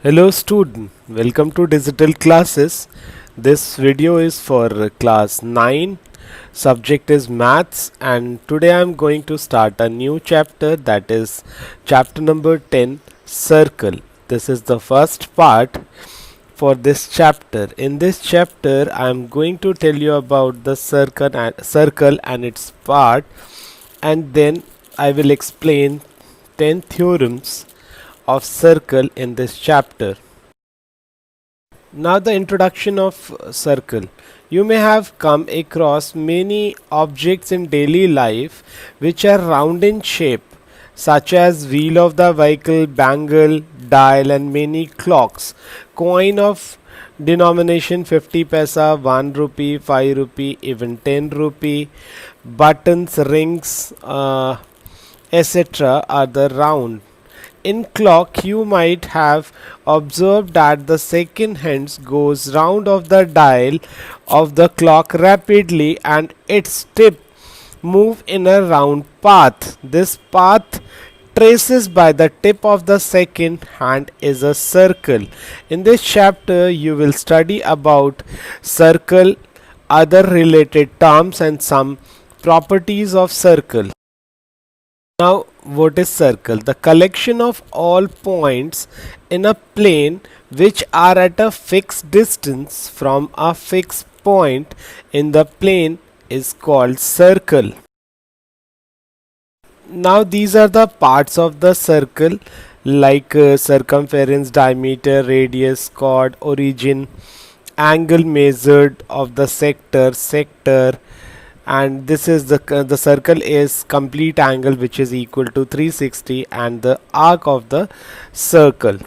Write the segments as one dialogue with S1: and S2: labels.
S1: Hello student, welcome to digital classes. This video is for class 9. Subject is maths and today I am going to start a new chapter, that is chapter number 10, circle. This is the first part for this chapter. In this chapter I am going to tell you about the circle and its part, and then I will explain 10 theorems of circle in this chapter. Now the introduction of circle. You may have come across many objects in daily life which are round in shape, such as wheel of the vehicle, bangle, dial and many clocks. Coin of denomination 50 paisa, 1 rupee, 5 rupee, even 10 rupee, buttons, rings, etc. are the round. In clock you might have observed that the second hands goes round of the dial of the clock rapidly and its tip move in a round path. This path traces by the tip of the second hand is a circle. In this chapter you will study about circle, other related terms and some properties of circle. Now, what is circle? The collection of all points in a plane which are at a fixed distance from a fixed point in the plane is called circle. Now, these are the parts of the circle like circumference, diameter, radius, chord, origin, angle measured of the sector, and this is the circle is complete angle which is equal to 360 and the arc of the circle.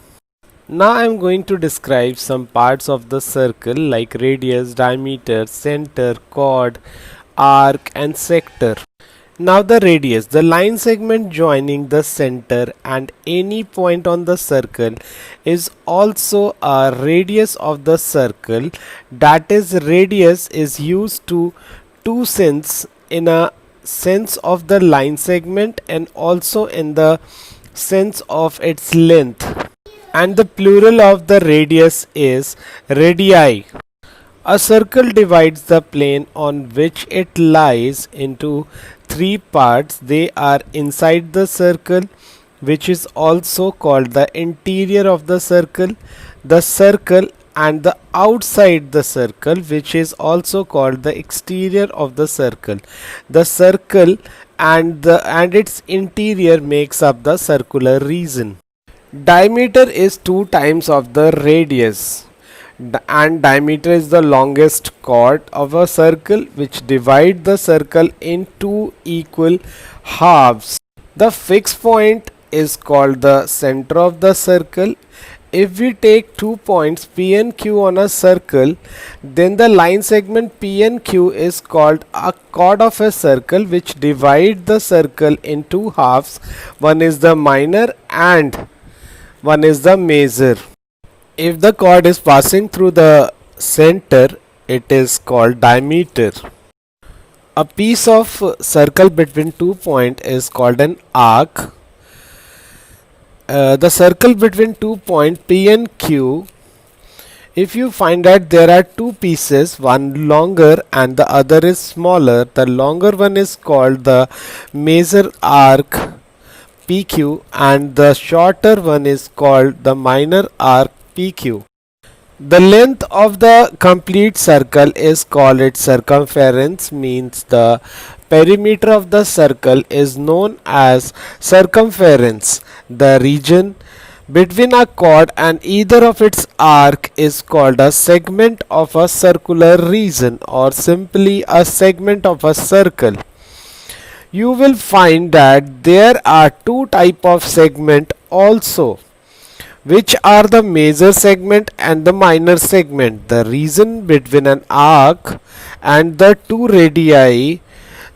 S1: Now I am going to describe some parts of the circle like radius, diameter, center, chord, arc and sector. Now the radius, the line segment joining the center and any point on the circle is also a radius of the circle. That is, radius is used to two sense, in a sense of the line segment and also in the sense of its length, and the plural of the radius is radii. A circle divides the plane on which it lies into three parts. They are inside the circle, which is also called the interior of the circle and the outside the circle, which is also called the exterior of the circle. The circle and its interior makes up the circular region. Diameter is 2 times of the radius, and diameter is the longest chord of a circle which divide the circle in two equal halves. The fixed point is called the center of the circle. If we take 2 points P and Q on a circle, then the line segment P and Q is called a chord of a circle which divide the circle in two halves. One is the minor and one is the major. If the chord is passing through the center, it is called diameter. A piece of circle between 2 points is called an arc. The circle between 2 points P and Q, if you find that there are two pieces, one longer and the other is smaller, the longer one is called the major arc PQ and the shorter one is called the minor arc PQ. The length of the complete circle is called its circumference, means the perimeter of the circle is known as circumference. The region between a chord and either of its arc is called a segment of a circular region or simply a segment of a circle. You will find that there are two types of segment also, which are the major segment and the minor segment. The region between an arc and the two radii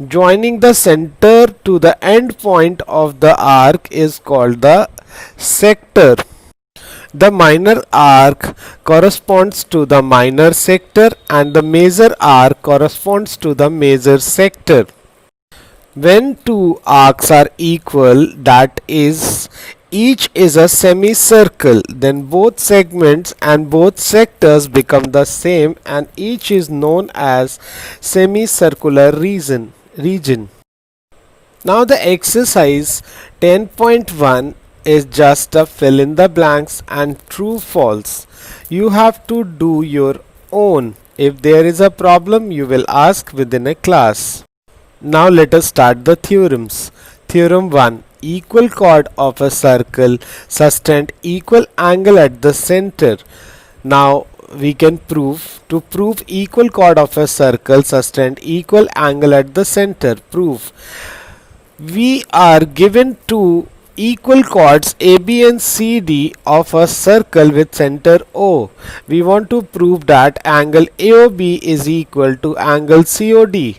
S1: joining the center to the end point of the arc is called the sector. The minor arc corresponds to the minor sector and the major arc corresponds to the major sector. When two arcs are equal, that is each is a semicircle, then both segments and both sectors become the same and each is known as semicircular region. Now the exercise 10.1 is just a fill in the blanks and true false. You have to do your own. If there is a problem, you will ask within a class. Now let us start the theorems. Theorem 1. Equal chord of a circle sustained equal angle at the center. Now we can prove. To prove equal chord of a circle sustained equal angle at the center. Proof. We are given two equal chords AB and CD of a circle with center O. We want to prove that angle AOB is equal to angle COD.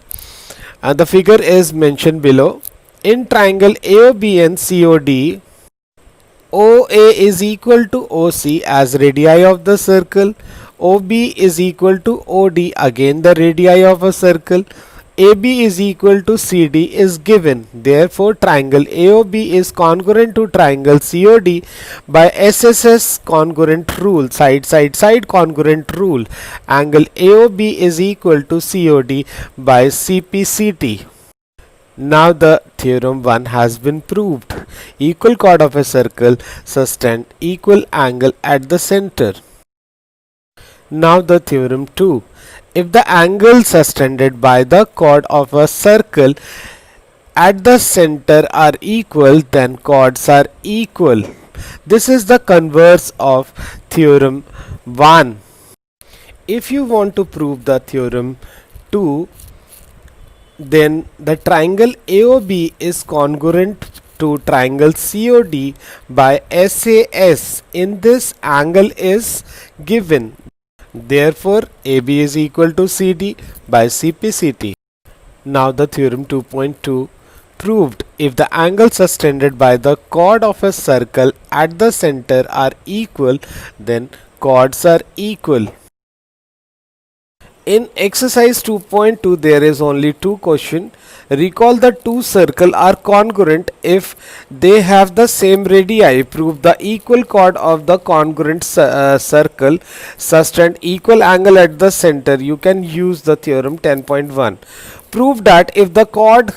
S1: And the figure is mentioned below. In triangle AOB and COD, OA is equal to OC as radii of the circle. OB is equal to OD, again the radii of a circle. AB is equal to CD is given. Therefore, triangle AOB is congruent to triangle COD by SSS congruent rule, side congruent rule. Angle AOB is equal to COD by CPCT. Now the theorem 1 has been proved. Equal chord of a circle sustained equal angle at the center. Now the theorem 2. If the angles sustained by the chord of a circle at the center are equal, then chords are equal. This is the converse of theorem 1. If you want to prove the theorem 2, then the triangle AOB is congruent to triangle COD by SAS. In this, angle is given. Therefore, AB is equal to CD by CPCT. Now the theorem 2.2 proved. If the angles sustained by the chord of a circle at the center are equal, then chords are equal. In exercise 2.2 there is only two questions. Recall the two circles are congruent if they have the same radii. Prove the equal chord of the congruent circle sustained equal angle at the center. You can use the theorem 10.1. Prove that if the chord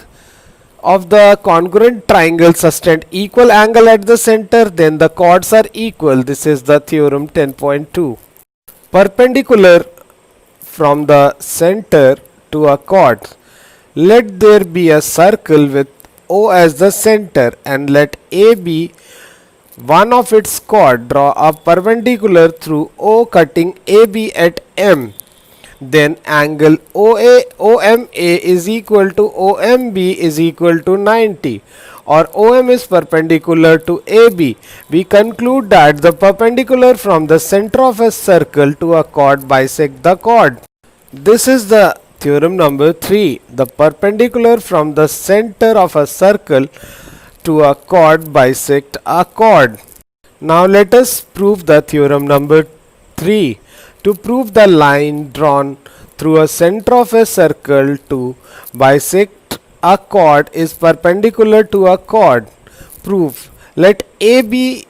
S1: of the congruent triangle sustained equal angle at the center, then the chords are equal. This is the theorem 10.2. Perpendicular from the center to a chord. Let there be a circle with O as the center and let A be one of its chord. Draw a perpendicular through O cutting AB at M. Then angle OMA is equal to OMB is equal to 90, or OM is perpendicular to AB. We conclude that the perpendicular from the center of a circle to a chord bisect the chord. This is the theorem number 3. The perpendicular from the center of a circle to a chord bisect a chord. Now let us prove the theorem number 3. To prove the line drawn through a center of a circle to bisect a chord is perpendicular to a chord. Proof. Let AB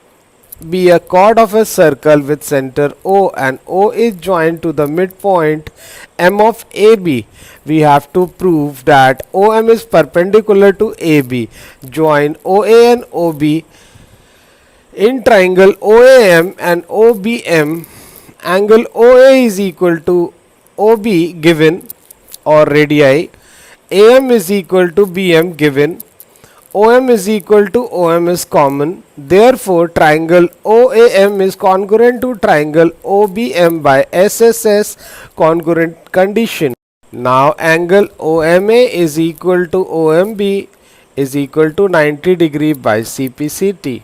S1: be a chord of a circle with center O and O is joined to the midpoint M of AB. We have to prove that OM is perpendicular to AB. Join OA and OB in triangle OAM and OBM. Angle OA is equal to OB given, or radii. AM is equal to BM given. OM is equal to OM is common. Therefore, triangle OAM is congruent to triangle OBM by SSS congruent condition. Now, angle OMA is equal to OMB is equal to 90 degree by CPCT.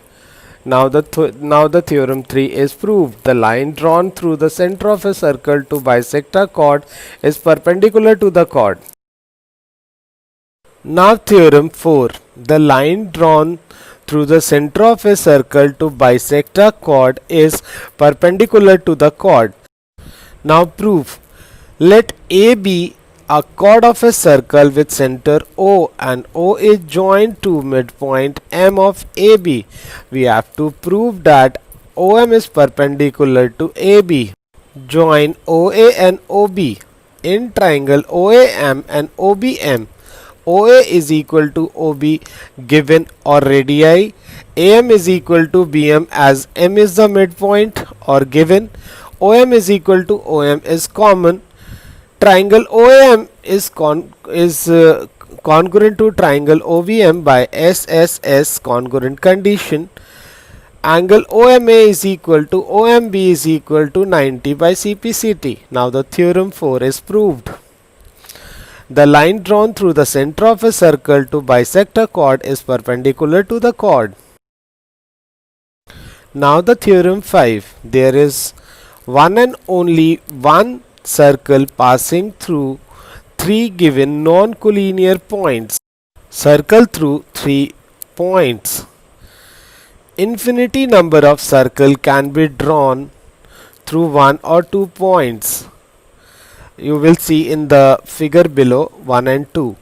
S1: Now the theorem 3 is proved. The line drawn through the center of a circle to bisect a chord is perpendicular to the chord. Now theorem 4. The line drawn through the center of a circle to bisect a chord is perpendicular to the chord. Now proof. Let A be a chord of a circle with center O and O is joined to midpoint M of AB. We have to prove that OM is perpendicular to AB. Join OA and OB in triangle OAM and OBM. OA is equal to OB given or radii. AM is equal to BM as M is the midpoint or given. OM is equal to OM is common. Triangle OAM is congruent to triangle OBM by SSS congruent condition. Angle OMA is equal to OMB is equal to 90 by CPCT. Now the theorem 4 is proved. The line drawn through the center of a circle to bisect a chord is perpendicular to the chord. Now the theorem 5. There is one and only one circle passing through three given non-collinear points. Circle through 3 points. Infinity number of circle can be drawn through 1 or 2 points. You will see in the figure below 1 and 2.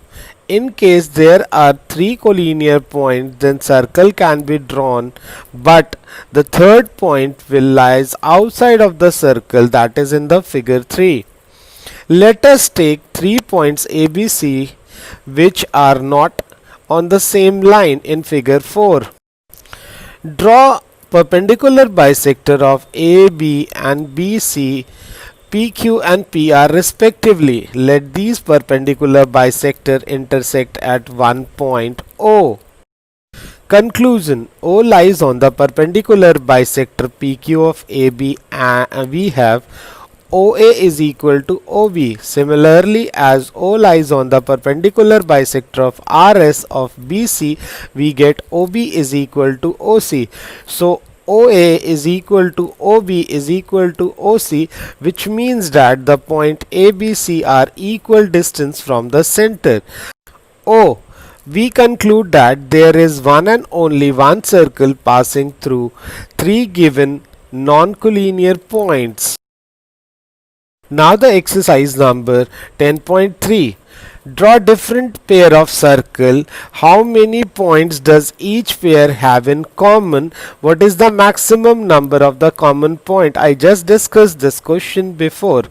S1: In case there are 3 collinear points, then circle can be drawn, but the third point will lies outside of the circle, that is in the figure 3. Let us take 3 points ABC which are not on the same line in figure 4. Draw perpendicular bisector of AB and BC, PQ and PR respectively. Let these perpendicular bisector intersect at one point O. Conclusion: O lies on the perpendicular bisector PQ of AB and we have OA is equal to OB. Similarly, as O lies on the perpendicular bisector of RS of BC, we get OB is equal to OC. So OA is equal to OB is equal to OC, which means that the point ABC are equal distance from the center. O. We conclude that there is one and only one circle passing through three given non-collinear points. Now the exercise number 10.3. Draw different pair of circle. How many points does each pair have in common? What is the maximum number of the common point? I just discussed this question before.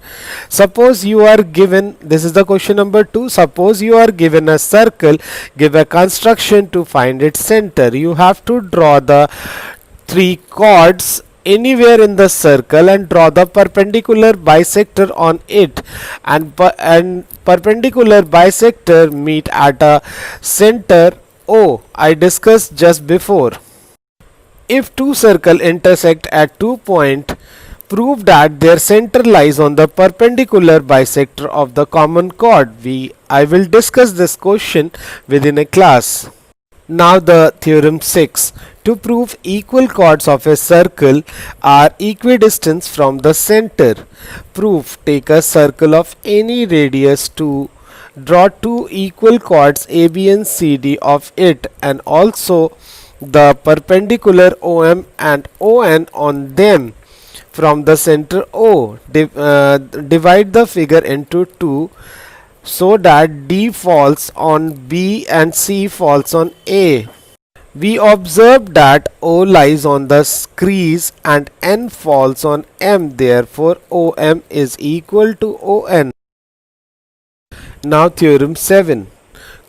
S1: Suppose you are given, this is the question number 2. Suppose you are given a circle, give a construction to find its center. You have to draw the 3 chords anywhere in the circle and draw the perpendicular bisector on it, and perpendicular bisector meet at a center O. I discussed just before. If two circles intersect at 2 points, prove that their center lies on the perpendicular bisector of the common chord. I will discuss this question within a class. Now the theorem 6. To prove equal chords of a circle are equidistant from the center. Proof: take a circle of any radius to draw 2 equal chords AB and CD of it, and also the perpendicular OM and ON on them from the center O. Divide the figure into 2 so that D falls on B and C falls on A. We observe that O lies on the crease and N falls on M, therefore OM is equal to ON. Now theorem 7.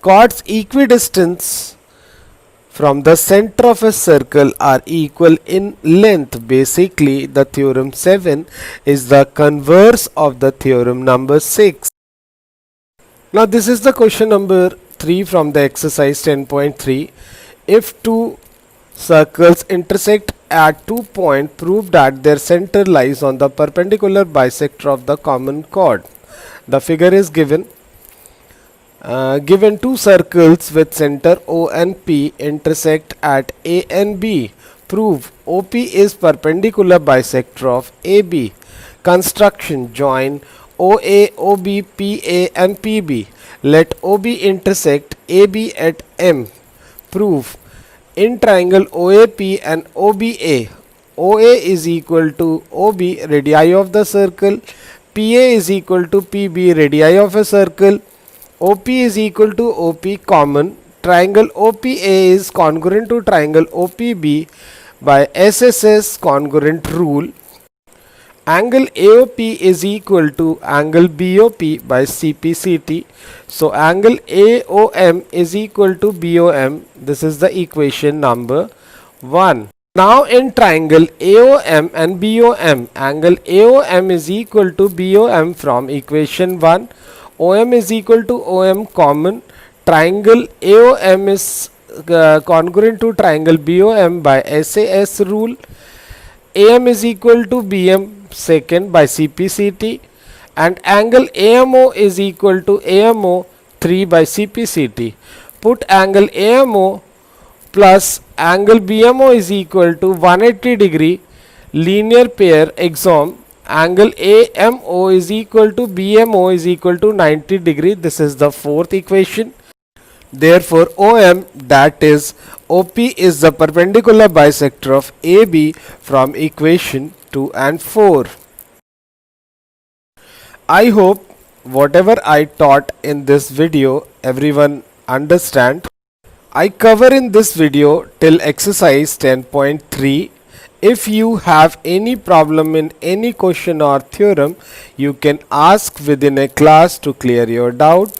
S1: Chords equidistant from the center of a circle are equal in length. Basically, the theorem 7 is the converse of the theorem number 6. Now this is the question number 3 from the exercise 10.3. If two circles intersect at 2 points, prove that their center lies on the perpendicular bisector of the common chord. The figure is given. Given two circles with center O and P intersect at A and B. Prove OP is perpendicular bisector of AB. Construction: join OA, OB, PA and PB. Let OB intersect AB at M. Proof: in triangle OAP and OBA, OA is equal to OB, radii of the circle, PA is equal to PB, radii of a circle. OP is equal to OP, common. Triangle OPA is congruent to triangle OPB by SSS congruent rule. Angle AOP is equal to angle BOP by CPCT. So angle AOM is equal to BOM. This is the equation number 1. Now in triangle AOM and BOM, angle AOM is equal to BOM from equation 1. OM is equal to OM, common. Triangle AOM is congruent to triangle BOM by SAS rule. AM is equal to BM, second, by CPCT, and angle AMO is equal to AMO 3 by CPCT. Put angle AMO plus angle BMO is equal to 180 degree linear pair axiom. Angle AMO is equal to BMO is equal to 90 degree. This is the fourth equation. Therefore, OM, that is OP, is the perpendicular bisector of AB from equation 2 and 4. I hope whatever I taught in this video everyone understand. I cover in this video till exercise 10.3. If you have any problem in any question or theorem, you can ask within a class to clear your doubt.